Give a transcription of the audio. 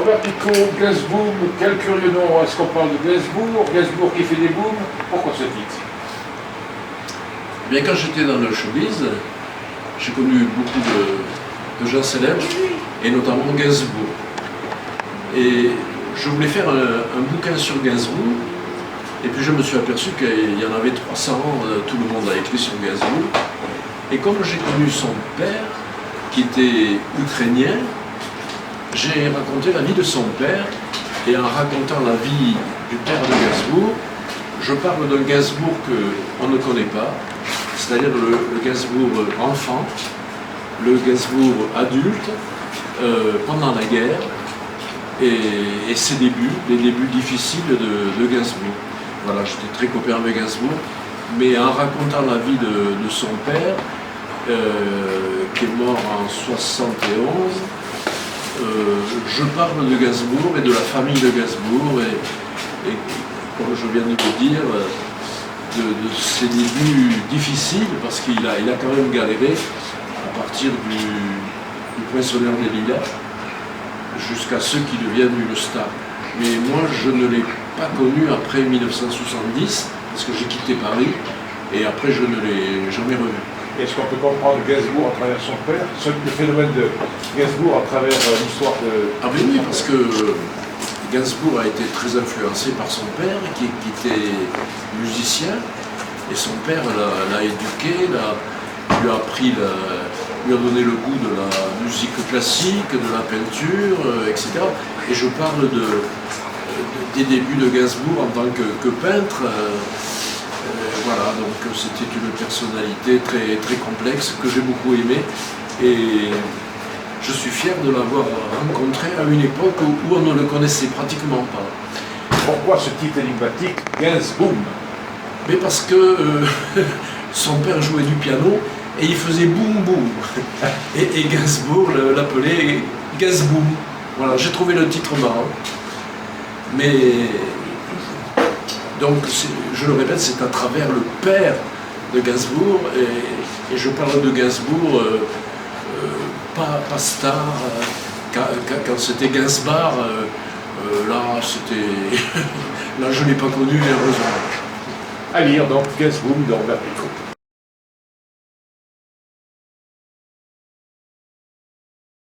Robert Picot, Gainsbourg, quel curieux nom, est-ce qu'on parle de Gainsbourg, Gainsbourg qui fait des booms, pourquoi ce titre? Bien, quand j'étais dans le showbiz, j'ai connu beaucoup de gens célèbres, et notamment Gainsbourg. Et je voulais faire un bouquin sur Gainsbourg, et puis je me suis aperçu qu'il y en avait 300, tout le monde a écrit sur Gainsbourg. Et comme j'ai connu son père, qui était ukrainien, j'ai raconté la vie de son père, et en racontant la vie du père de Gainsbourg, je parle d'un Gainsbourg qu'on ne connaît pas, c'est-à-dire le Gainsbourg enfant, le Gainsbourg adulte, pendant la guerre, et ses débuts, les débuts difficiles de Gainsbourg. Voilà, j'étais très copain avec Gainsbourg, mais en racontant la vie de son père, qui est mort en 71, je parle de Gainsbourg et de la famille de Gainsbourg, et comme je viens de le dire, de ses débuts difficiles, parce qu'il a quand même galéré à partir du Poinçonneur des Lilas jusqu'à ce qu'il devienne une star. Mais moi, je ne l'ai pas connu après 1970, parce que j'ai quitté Paris, et après je ne l'ai jamais revu. Est-ce qu'on peut comprendre Gainsbourg à travers son père, le phénomène de Gainsbourg à travers l'histoire de... Ah mais oui, parce que Gainsbourg a été très influencé par son père, qui était musicien, et son père l'a éduqué, lui a appris, lui a donné le goût de la musique classique, de la peinture, etc. Et je parle des débuts de Gainsbourg en tant que peintre. Voilà, donc c'était une personnalité très, très complexe que j'ai beaucoup aimé, et je suis fier de l'avoir rencontré à une époque où on ne le connaissait pratiquement pas. Pourquoi ce titre énigmatique, Gainsboom? Mais parce que son père jouait du piano et il faisait boum boum, et Gainsbourg l'appelait Gainsboom. Voilà, j'ai trouvé le titre marrant. Mais donc, je le répète, c'est à travers le père de Gainsbourg, et je parle de Gainsbourg, pas star, quand c'était Gainsbar, là, là je ne l'ai pas connu, heureusement. À lire donc Gainsboom de Robert Picot.